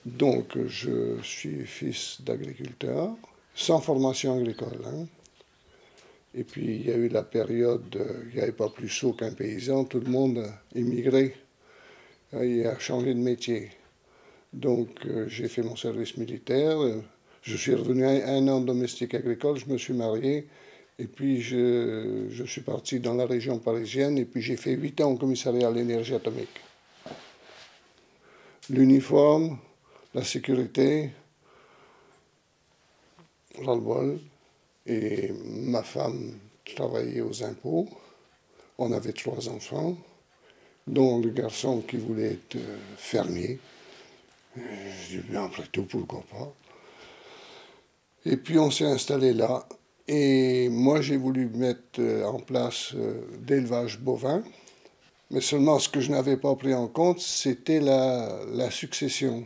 Donc, je suis fils d'agriculteur, sans formation agricole, hein. Et puis, il y a eu la période, il n'y avait pas plus sot qu'un paysan, tout le monde a émigré, il a changé de métier. Donc, j'ai fait mon service militaire, je suis revenu un an domestique agricole, je me suis marié, et puis je suis parti dans la région parisienne, et puis j'ai fait 8 ans au commissariat à l'énergie atomique. L'uniforme, la sécurité, ras-le-bol. Et ma femme travaillait aux impôts. On avait 3 enfants, dont le garçon qui voulait être fermier. Je dis, bien après tout, pourquoi pas. Et puis on s'est installé là. Et moi, j'ai voulu mettre en place d'élevage bovin. Mais seulement ce que je n'avais pas pris en compte, c'était la succession.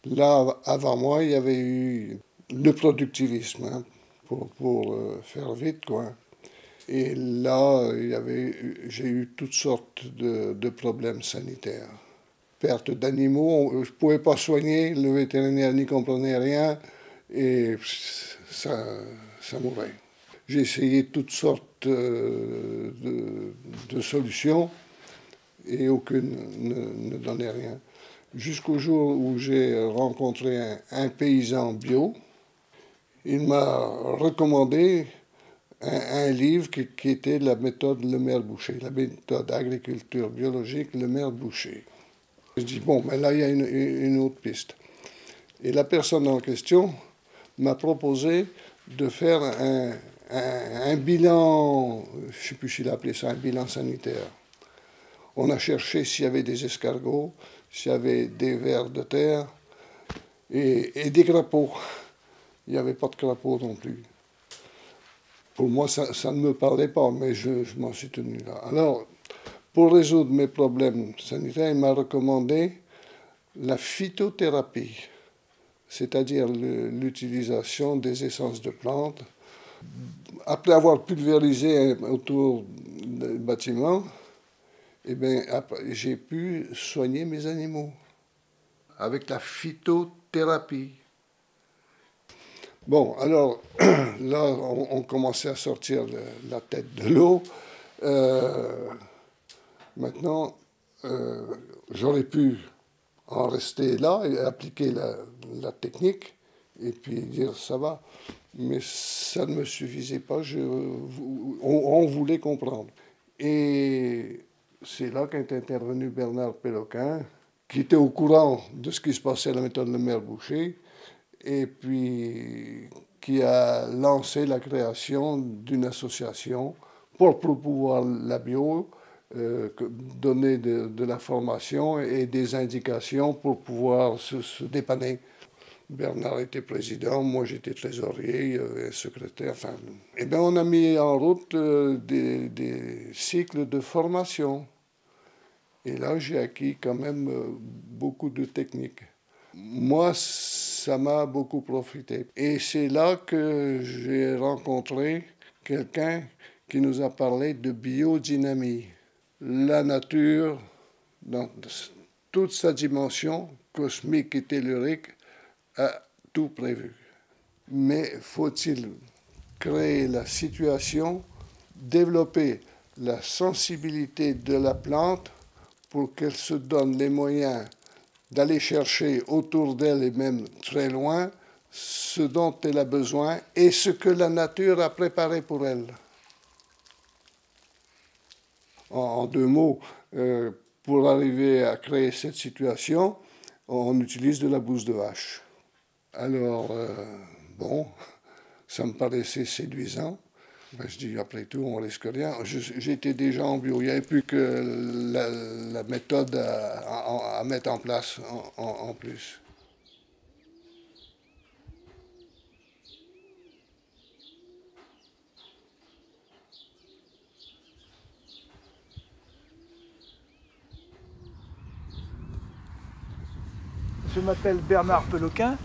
Là, avant moi, il y avait eu le productivisme, hein, pour faire vite, quoi. Et là, j'ai eu toutes sortes de problèmes sanitaires. Perte d'animaux, je ne pouvais pas soigner, le vétérinaire n'y comprenait rien, et ça mourait. J'ai essayé toutes sortes de solutions, et aucune ne donnait rien. Jusqu'au jour où j'ai rencontré un paysan bio. Il m'a recommandé un livre qui était la méthode Lemaire Boucher, la méthode agriculture biologique Lemaire Boucher. Je dis, bon, mais là, il y a une autre piste. Et la personne en question m'a proposé de faire un bilan, je ne sais plus s'il appelait ça un bilan sanitaire. On a cherché s'il y avait des escargots, s'il y avait des vers de terre et des crapauds. Il n'y avait pas de crapauds non plus. Pour moi, ça ne me parlait pas, mais je m'en suis tenu là. Alors, pour résoudre mes problèmes sanitaires, il m'a recommandé la phytothérapie, c'est-à-dire l'utilisation des essences de plantes. Après avoir pulvérisé autour du bâtiment, eh bien, j'ai pu soigner mes animaux avec la phytothérapie. Bon, alors, là, on commençait à sortir la tête de l'eau. Maintenant, j'aurais pu en rester là et appliquer la technique et puis dire ça va. Mais ça ne me suffisait pas, on voulait comprendre. Et c'est là qu'est intervenu Bernard Péloquin, qui était au courant de ce qui se passait à la méthode Lemaire Boucher, et puis qui a lancé la création d'une association pour promouvoir la bio, donner de la formation et des indications pour pouvoir se dépanner. Bernard était président, moi j'étais trésorier, secrétaire. Enfin, et bien on a mis en route des cycles de formation. Et là j'ai acquis quand même beaucoup de techniques. Moi, ça m'a beaucoup profité. Et c'est là que j'ai rencontré quelqu'un qui nous a parlé de biodynamie. La nature, dans toute sa dimension cosmique et tellurique, a tout prévu. Mais faut-il créer la situation, développer la sensibilité de la plante pour qu'elle se donne les moyens d'aller chercher autour d'elle et même très loin ce dont elle a besoin et ce que la nature a préparé pour elle. En 2 mots, pour arriver à créer cette situation, on utilise de la bouse de vache. Alors, bon, ça me paraissait séduisant. Ben, je dis, après tout, on risque rien. J'étais déjà en bio. Il n'y avait plus que la méthode à mettre en place en plus. Je m'appelle Bernard Péloquin.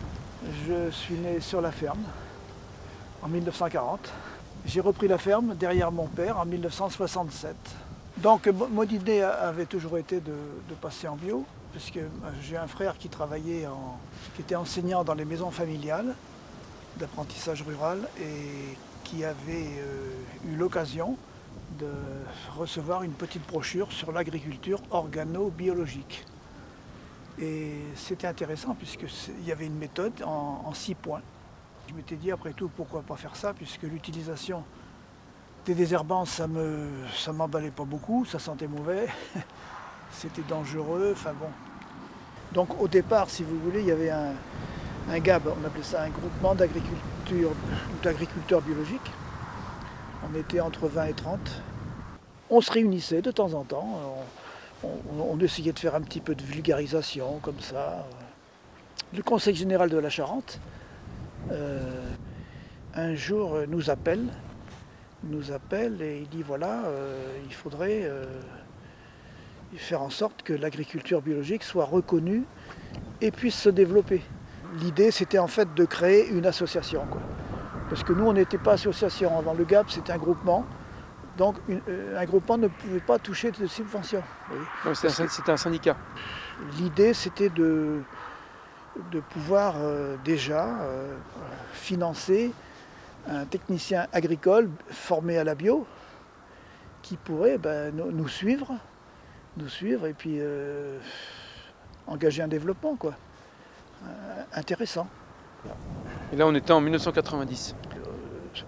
Je suis né sur la ferme en 1940. J'ai repris la ferme derrière mon père en 1967. Donc mon idée avait toujours été de passer en bio. parce que j'ai un frère qui qui était enseignant dans les maisons familiales d'apprentissage rural et qui avait eu l'occasion de recevoir une petite brochure sur l'agriculture organo-biologique. Et c'était intéressant puisqu'il y avait une méthode en 6 points. Je m'étais dit après tout pourquoi pas faire ça, puisque l'utilisation des désherbants ça m'emballait pas beaucoup, ça sentait mauvais, c'était dangereux, enfin bon. Donc au départ, si vous voulez, il y avait un GAB, on appelait ça un groupement d'agriculteurs biologiques. On était entre 20 et 30. On se réunissait de temps en temps, on essayait de faire un petit peu de vulgarisation comme ça. Le Conseil général de la Charente, un jour nous appelle et il dit voilà, il faudrait faire en sorte que l'agriculture biologique soit reconnue et puisse se développer. L'idée c'était en fait de créer une association, quoi. Parce que nous on n'était pas association, avant le GAP c'était un groupement, donc un groupement ne pouvait pas toucher de subventions. C'était un syndicat. L'idée c'était de pouvoir déjà financer un technicien agricole formé à la bio qui pourrait nous suivre et puis engager un développement, quoi. Intéressant. Et là on était en 1990.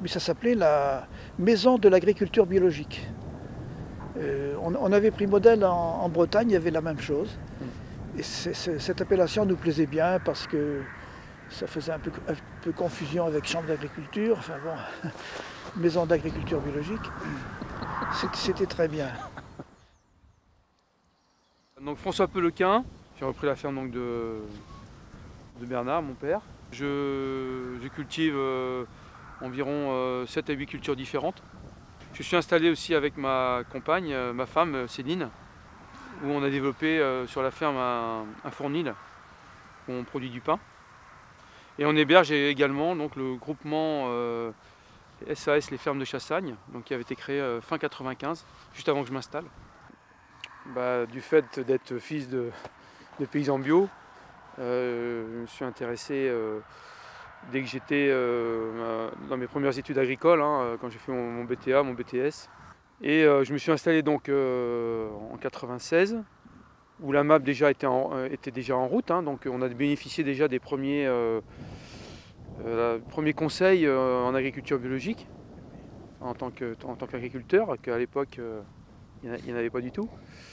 Mais ça s'appelait la Maison de l'agriculture biologique. On avait pris modèle en Bretagne, il y avait la même chose. Et cette appellation nous plaisait bien parce que ça faisait un peu confusion avec chambre d'agriculture. Enfin bon, maison d'agriculture biologique, c'était très bien. Donc François Peloquin, j'ai repris la ferme donc, de Bernard, mon père. Je cultive environ 7 à 8 cultures différentes. Je suis installé aussi avec ma compagne, ma femme Céline, où on a développé sur la ferme un fournil où on produit du pain. Et on héberge également donc, le groupement SAS Les Fermes de Chassagne, donc, qui avait été créé fin 95, juste avant que je m'installe. Du fait d'être fils de paysans bio, je me suis intéressé dès que j'étais dans mes premières études agricoles, quand j'ai fait mon BTA, mon BTS. Et je me suis installé donc en 96, où la MAB déjà était déjà en route, donc on a bénéficié déjà des premiers conseils en agriculture biologique en tant qu'agriculteur, qu'à l'époque il n'y en avait pas du tout.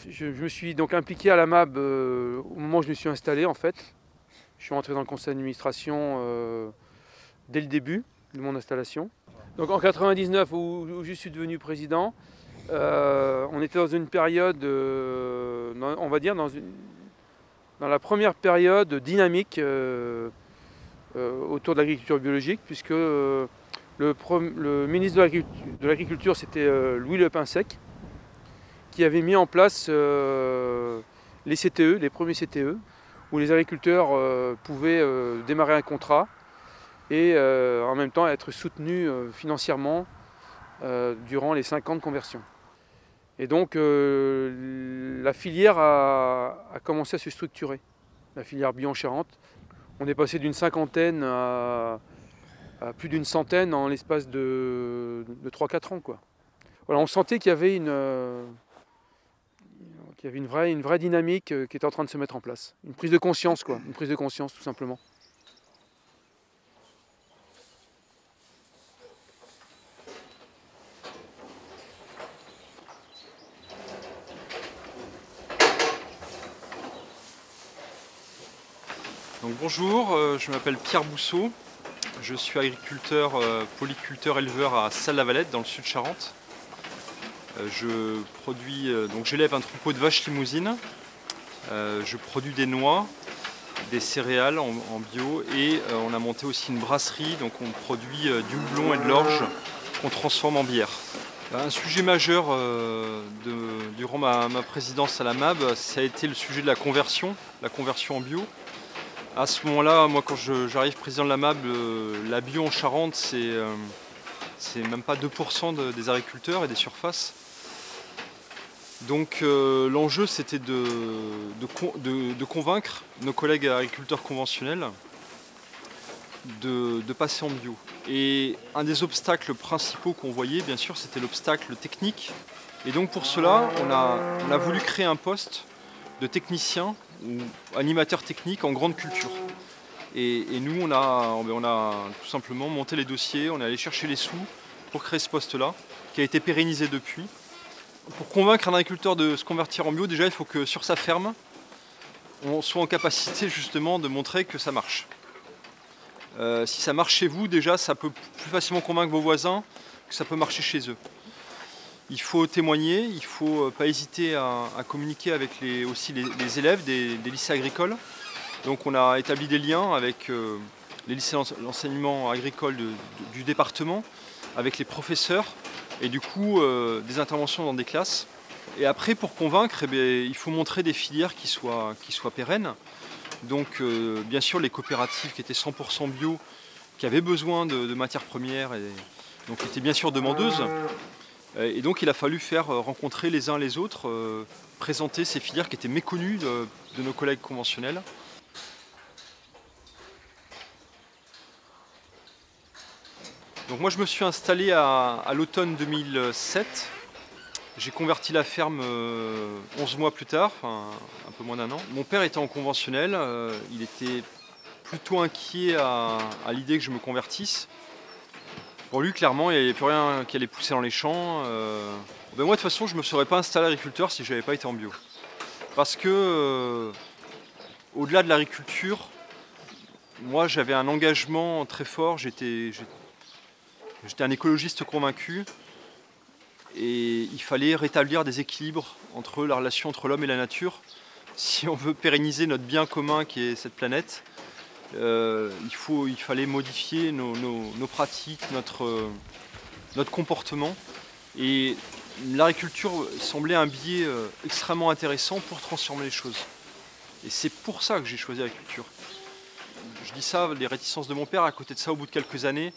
Je me suis donc impliqué à la MAB au moment où je me suis installé en fait. Je suis rentré dans le conseil d'administration dès le début de mon installation. Donc en 99 où je suis devenu président, on était dans une période, on va dire dans la première période dynamique autour de l'agriculture biologique, puisque le ministre de l'Agriculture c'était Louis Lepinsec, qui avait mis en place les CTE, les premiers CTE, où les agriculteurs pouvaient démarrer un contrat et en même temps être soutenus financièrement durant les 5 ans de conversion. Et donc la filière a commencé à se structurer, la filière bio en Charente. On est passé d'une cinquantaine à plus d'une centaine en l'espace de 3-4 ans, quoi. Voilà, on sentait qu'il y avait une vraie dynamique qui était en train de se mettre en place. Une prise de conscience, quoi. Une prise de conscience, tout simplement. Donc bonjour, je m'appelle Pierre Bousseau. Je suis agriculteur, polyculteur, éleveur à Salles-la-Valette, dans le sud Charente. J'élève un troupeau de vaches limousines. Je produis des noix, des céréales en bio et on a monté aussi une brasserie, donc on produit du houblon et de l'orge qu'on transforme en bière. Un sujet majeur durant ma présidence à la MAB, ça a été le sujet de la conversion en bio. À ce moment-là, moi quand j'arrive président de la MAB, la bio en Charente, c'est même pas 2% des agriculteurs et des surfaces. Donc l'enjeu c'était de convaincre nos collègues agriculteurs conventionnels de passer en bio. Et un des obstacles principaux qu'on voyait, bien sûr, c'était l'obstacle technique. Et donc pour cela, on a voulu créer un poste de technicien ou animateur technique en grande culture. Et nous, on a tout simplement monté les dossiers, on est allé chercher les sous pour créer ce poste-là, qui a été pérennisé depuis. Pour convaincre un agriculteur de se convertir en bio, déjà il faut que sur sa ferme, on soit en capacité justement de montrer que ça marche. Si ça marche chez vous, déjà ça peut plus facilement convaincre vos voisins que ça peut marcher chez eux. Il faut témoigner, il ne faut pas hésiter à communiquer avec aussi les élèves des lycées agricoles. Donc on a établi des liens avec les lycées d'enseignement agricole du département, avec les professeurs, et du coup des interventions dans des classes. Et après, pour convaincre, il faut montrer des filières qui soient pérennes. Donc bien sûr les coopératives qui étaient 100% bio, qui avaient besoin de matières premières, et donc étaient bien sûr demandeuses. Et donc il a fallu faire rencontrer les uns les autres, présenter ces filières qui étaient méconnues de nos collègues conventionnels. Donc moi je me suis installé à l'automne 2007. J'ai converti la ferme 11 mois plus tard, enfin un peu moins d'un an. Mon père était en conventionnel, il était plutôt inquiet à l'idée que je me convertisse. Pour lui, clairement, il n'y avait plus rien qui allait pousser dans les champs. Moi, de toute façon, je ne me serais pas installé agriculteur si je n'avais pas été en bio. Parce que, au-delà de l'agriculture, moi, j'avais un engagement très fort. J'étais un écologiste convaincu. Et il fallait rétablir des équilibres entre la relation entre l'homme et la nature. Si on veut pérenniser notre bien commun qui est cette planète, il fallait modifier nos pratiques, notre comportement. Et l'agriculture semblait un biais extrêmement intéressant pour transformer les choses. Et c'est pour ça que j'ai choisi l'agriculture. Je dis ça, les réticences de mon père, à côté de ça, au bout de quelques années,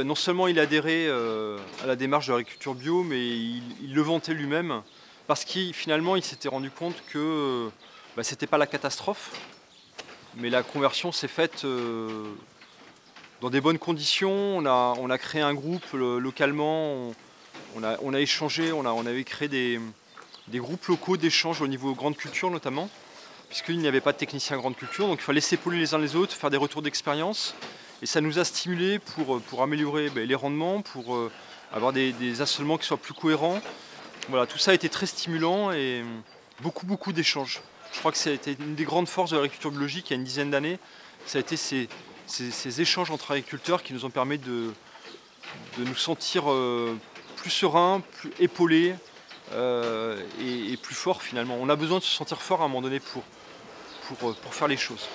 non seulement il adhérait à la démarche de l'agriculture bio, mais il le vantait lui-même, parce qu'il finalement il s'était rendu compte que c'était pas la catastrophe, mais la conversion s'est faite dans des bonnes conditions. On a créé un groupe localement, on a échangé, on avait créé des groupes locaux d'échange au niveau grande culture notamment, puisqu'il n'y avait pas de technicien grande culture, donc il fallait s'épauler les uns les autres, faire des retours d'expérience. Et ça nous a stimulés pour améliorer les rendements, pour avoir des assolements qui soient plus cohérents. Voilà, tout ça a été très stimulant et beaucoup d'échanges. Je crois que ça a été une des grandes forces de l'agriculture biologique il y a une dizaine d'années. Ça a été ces échanges entre agriculteurs qui nous ont permis de nous sentir plus sereins, plus épaulés et plus forts finalement. On a besoin de se sentir fort à un moment donné pour faire les choses.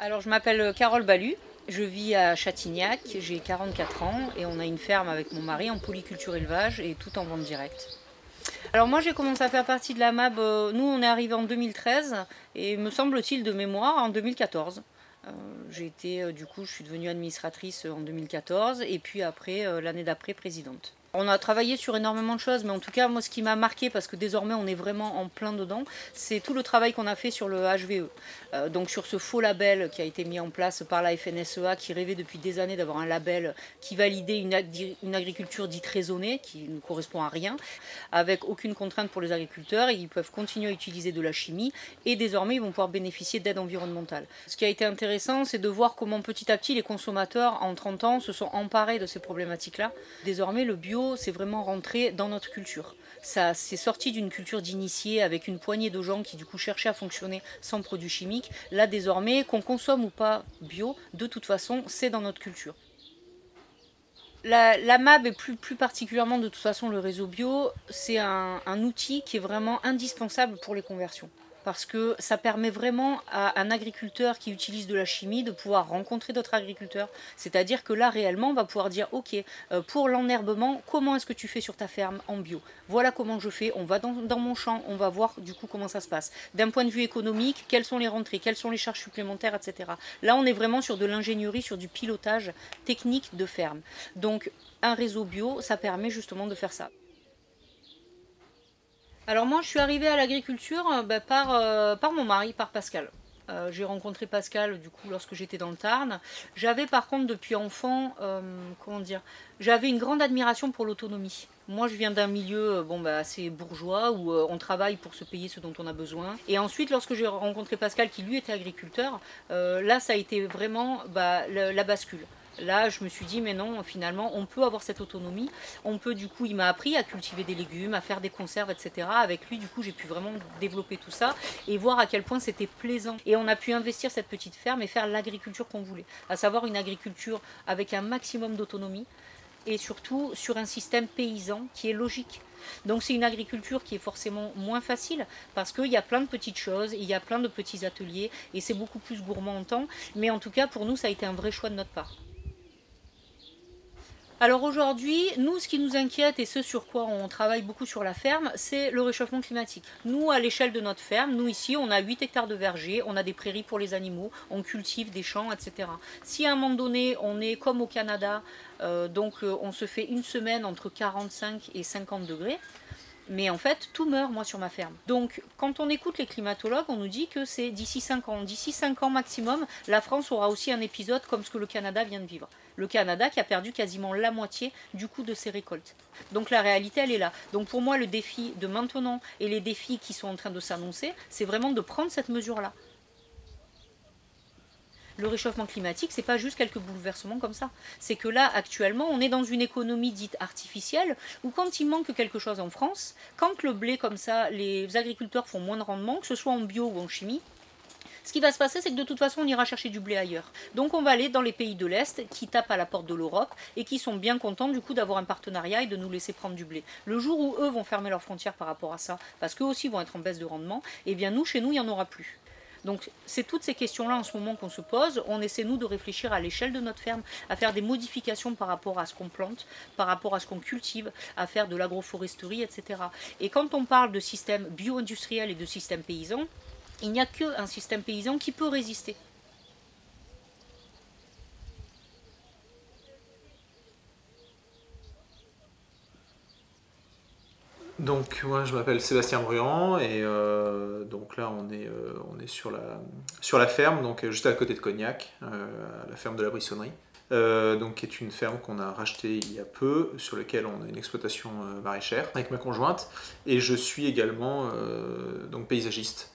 Alors je m'appelle Carole Balu, je vis à Châtignac, j'ai 44 ans et on a une ferme avec mon mari en polyculture élevage et tout en vente directe. Alors moi j'ai commencé à faire partie de la MAB, nous on est arrivé en 2013 et me semble-t-il de mémoire en 2014. Du coup je suis devenue administratrice en 2014 et puis après l'année d'après présidente. On a travaillé sur énormément de choses, mais en tout cas, moi, ce qui m'a marqué, parce que désormais, on est vraiment en plein dedans, c'est tout le travail qu'on a fait sur le HVE. Donc sur ce faux label qui a été mis en place par la FNSEA, qui rêvait depuis des années d'avoir un label qui validait une agriculture dite raisonnée, qui ne correspond à rien, avec aucune contrainte pour les agriculteurs, et ils peuvent continuer à utiliser de la chimie, et désormais, ils vont pouvoir bénéficier d'aide environnementale. Ce qui a été intéressant, c'est de voir comment petit à petit, les consommateurs, en 30 ans, se sont emparés de ces problématiques-là. Désormais, le bio, c'est vraiment rentré dans notre culture. Ça c'est sorti d'une culture d'initiés avec une poignée de gens qui du coup cherchaient à fonctionner sans produits chimiques. Là désormais, qu'on consomme ou pas bio, de toute façon, c'est dans notre culture. La MAB et plus particulièrement de toute façon le réseau bio, c'est un outil qui est vraiment indispensable pour les conversions. parce que ça permet vraiment à un agriculteur qui utilise de la chimie de pouvoir rencontrer d'autres agriculteurs. C'est-à-dire que là, réellement, on va pouvoir dire, ok, pour l'enherbement, comment est-ce que tu fais sur ta ferme en bio? Voilà comment je fais, on va dans mon champ, on va voir du coup comment ça se passe. D'un point de vue économique, quelles sont les rentrées, quelles sont les charges supplémentaires, etc. Là, on est vraiment sur de l'ingénierie, sur du pilotage technique de ferme. Donc, un réseau bio, ça permet justement de faire ça. Alors moi, je suis arrivée à l'agriculture par mon mari, par Pascal. J'ai rencontré Pascal du coup lorsque j'étais dans le Tarn. J'avais par contre depuis enfant, comment dire, j'avais une grande admiration pour l'autonomie. Moi je viens d'un milieu assez bourgeois où on travaille pour se payer ce dont on a besoin. Et ensuite lorsque j'ai rencontré Pascal qui lui était agriculteur, là ça a été vraiment la bascule. Là, je me suis dit, mais non, finalement, on peut avoir cette autonomie. On peut, du coup, il m'a appris à cultiver des légumes, à faire des conserves, etc. Avec lui, du coup, j'ai pu vraiment développer tout ça et voir à quel point c'était plaisant. Et on a pu investir cette petite ferme et faire l'agriculture qu'on voulait. À savoir une agriculture avec un maximum d'autonomie et surtout sur un système paysan qui est logique. Donc c'est une agriculture qui est forcément moins facile parce qu'il y a plein de petites choses, il y a plein de petits ateliers et c'est beaucoup plus gourmand en temps. Mais en tout cas, pour nous, ça a été un vrai choix de notre part. Alors aujourd'hui, nous, ce qui nous inquiète et ce sur quoi on travaille beaucoup sur la ferme, c'est le réchauffement climatique. Nous, à l'échelle de notre ferme, nous ici, on a 8 hectares de verger, on a des prairies pour les animaux, on cultive des champs, etc. Si à un moment donné, on est comme au Canada, on se fait une semaine entre 45 et 50 degrés, mais en fait, tout meurt, moi, sur ma ferme. Donc, quand on écoute les climatologues, on nous dit que c'est d'ici 5 ans. D'ici 5 ans maximum, la France aura aussi un épisode comme ce que le Canada vient de vivre. Le Canada qui a perdu quasiment la moitié du coût de ses récoltes. Donc la réalité, elle est là. Donc pour moi, le défi de maintenant et les défis qui sont en train de s'annoncer, c'est vraiment de prendre cette mesure-là. Le réchauffement climatique, c'est pas juste quelques bouleversements comme ça. C'est que là, actuellement, on est dans une économie dite artificielle, où quand il manque quelque chose en France, quand le blé comme ça, les agriculteurs font moins de rendement, que ce soit en bio ou en chimie, ce qui va se passer, c'est que de toute façon, on ira chercher du blé ailleurs. Donc on va aller dans les pays de l'Est qui tapent à la porte de l'Europe et qui sont bien contents du coup d'avoir un partenariat et de nous laisser prendre du blé. Le jour où eux vont fermer leurs frontières par rapport à ça, parce qu'eux aussi vont être en baisse de rendement, eh bien nous, chez nous, il n'y en aura plus. Donc c'est toutes ces questions-là en ce moment qu'on se pose. On essaie nous de réfléchir à l'échelle de notre ferme, à faire des modifications par rapport à ce qu'on plante, par rapport à ce qu'on cultive, à faire de l'agroforesterie, etc. Et quand on parle de système bio-industriel et de système paysan, il n'y a qu'un système paysan qui peut résister. Donc moi je m'appelle Sébastien Bruand et donc là on est sur la ferme, donc juste à côté de Cognac, la ferme de la Brissonnerie. Donc qui est une ferme qu'on a rachetée il y a peu, sur laquelle on a une exploitation maraîchère avec ma conjointe, et je suis également donc paysagiste.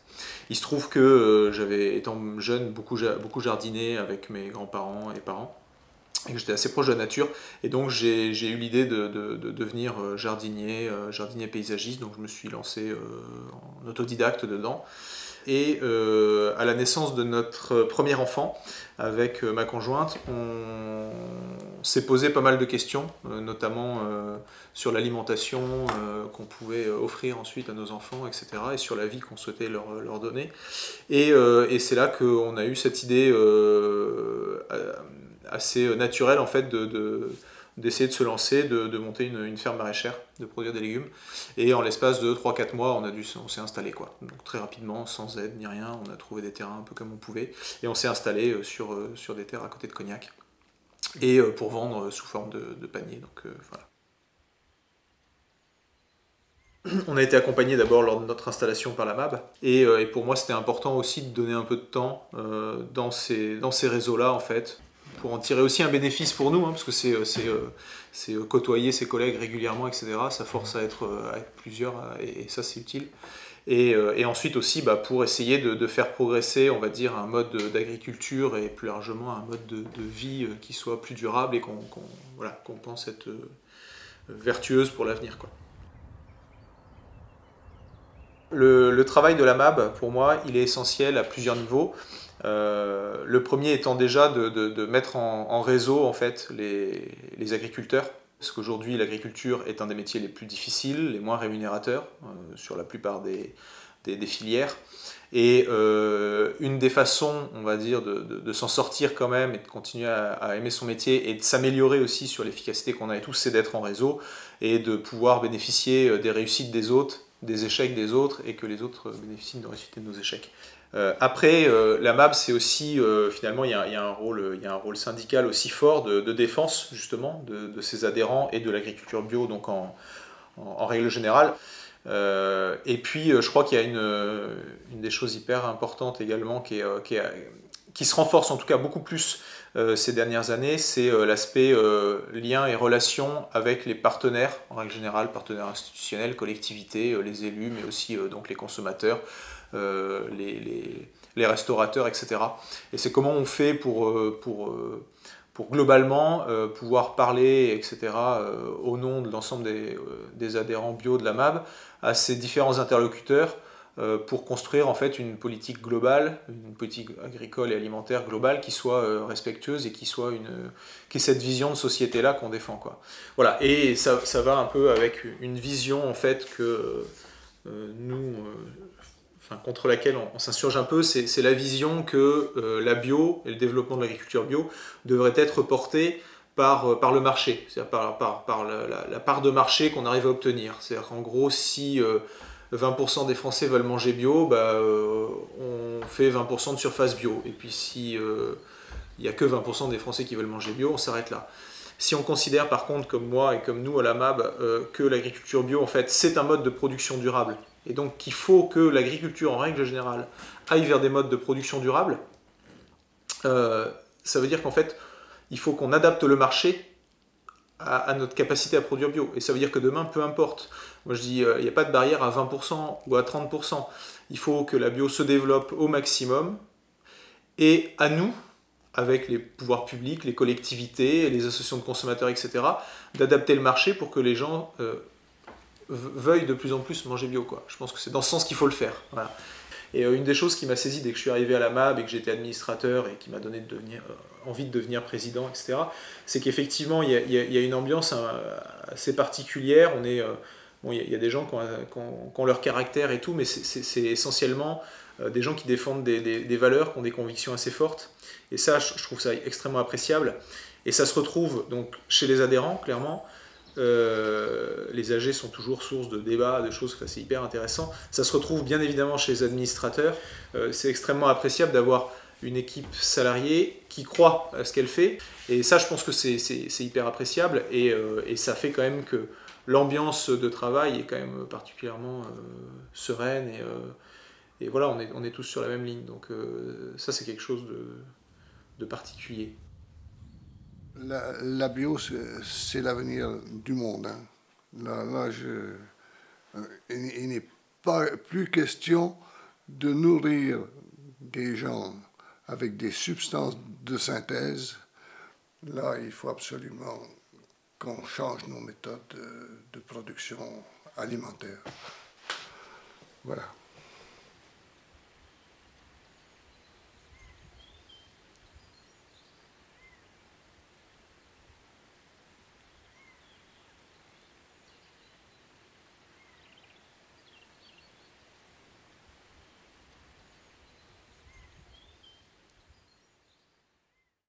Il se trouve que j'avais, étant jeune, beaucoup jardiné avec mes grands-parents et parents, et que j'étais assez proche de la nature, et donc j'ai eu l'idée de devenir jardinier paysagiste, donc je me suis lancé en autodidacte dedans. Et à la naissance de notre premier enfant, avec ma conjointe, on s'est posé pas mal de questions, notamment sur l'alimentation qu'on pouvait offrir ensuite à nos enfants, etc., et sur la vie qu'on souhaitait leur donner. Et c'est là qu'on a eu cette idée assez naturelle en fait d'essayer de se lancer, de monter une ferme maraîchère, de produire des légumes. Et en l'espace de 3-4 mois, on s'est installé, quoi. Donc très rapidement, sans aide ni rien, on a trouvé des terrains un peu comme on pouvait. Et on s'est installé sur des terres à côté de Cognac. Et pour vendre sous forme de panier. Donc voilà. On a été accompagné d'abord lors de notre installation par la MAB. Et pour moi, c'était important aussi de donner un peu de temps dans ces réseaux-là, en fait, pour en tirer aussi un bénéfice pour nous, hein, parce que c'est côtoyer ses collègues régulièrement, etc. Ça force à être plusieurs, et ça c'est utile. Et ensuite aussi pour essayer de faire progresser, on va dire, un mode d'agriculture et plus largement un mode de vie qui soit plus durable et qu'on pense être vertueuse pour l'avenir, quoi. Le travail de la MAB, pour moi, il est essentiel à plusieurs niveaux. Le premier étant déjà de mettre en réseau en fait les agriculteurs, parce qu'aujourd'hui l'agriculture est un des métiers les plus difficiles, les moins rémunérateurs sur la plupart des des filières. Et une des façons, on va dire, de s'en sortir quand même et de continuer à aimer son métier et de s'améliorer aussi sur l'efficacité qu'on a et tout, c'est d'être en réseau et de pouvoir bénéficier des réussites des autres, des échecs des autres, et que les autres bénéficient de réussite de nos échecs. Après, la MAB, c'est aussi, finalement, il y a un rôle syndical aussi fort de défense, justement, de ses adhérents et de l'agriculture bio, donc en règle générale. Et puis, je crois qu'il y a une des choses hyper importantes également qui se renforce en tout cas beaucoup plus ces dernières années, c'est l'aspect lien et relation avec les partenaires, en règle générale, partenaires institutionnels, collectivités, les élus, mais aussi donc les consommateurs, les restaurateurs, etc. Et c'est comment on fait pour globalement pouvoir parler, etc., au nom de l'ensemble des adhérents bio de la MAB, à ces différents interlocuteurs pour construire en fait une politique globale, une politique agricole et alimentaire globale qui soit respectueuse et qui ait cette vision de société-là qu'on défend, quoi. Voilà, et ça va un peu avec une vision en fait que nous... contre laquelle on s'insurge un peu, c'est la vision que la bio et le développement de l'agriculture bio devrait être porté par le marché, c'est-à-dire par la part de marché qu'on arrive à obtenir. C'est-à-dire qu'en gros, si 20% des Français veulent manger bio, on fait 20% de surface bio. Et puis si il n'y a que 20% des Français qui veulent manger bio, on s'arrête là. Si on considère par contre, comme moi et comme nous à la MAB, que l'agriculture bio, en fait, c'est un mode de production durable, et donc qu'il faut que l'agriculture, en règle générale, aille vers des modes de production durable, ça veut dire qu'en fait, il faut qu'on adapte le marché à notre capacité à produire bio. Et ça veut dire que demain, peu importe, moi je dis, il n'y a pas de barrière à 20% ou à 30%. Il faut que la bio se développe au maximum, et à nous, avec les pouvoirs publics, les collectivités, les associations de consommateurs, etc., d'adapter le marché pour que les gens veuillent de plus en plus manger bio, quoi. Je pense que c'est dans ce sens qu'il faut le faire. Voilà. Et une des choses qui m'a saisi dès que je suis arrivé à la MAB et que j'étais administrateur et qui m'a donné envie de devenir président, etc., c'est qu'effectivement, il y a une ambiance assez particulière. Il y a des gens qui ont leur caractère et tout, mais c'est essentiellement des gens qui défendent des valeurs, qui ont des convictions assez fortes. Et ça, je trouve ça extrêmement appréciable. Et ça se retrouve donc chez les adhérents, clairement. Les AG sont toujours source de débats, de choses, c'est hyper intéressant. Ça se retrouve bien évidemment chez les administrateurs. C'est extrêmement appréciable d'avoir une équipe salariée qui croit à ce qu'elle fait. Et ça, je pense que c'est hyper appréciable. Et ça fait quand même que l'ambiance de travail est quand même particulièrement sereine. Et voilà, on est tous sur la même ligne. Donc ça, c'est quelque chose de particulier. La bio, c'est l'avenir du monde. Hein. Là, il n'est plus question de nourrir des gens avec des substances de synthèse. Là, il faut absolument qu'on change nos méthodes de production alimentaire. Voilà.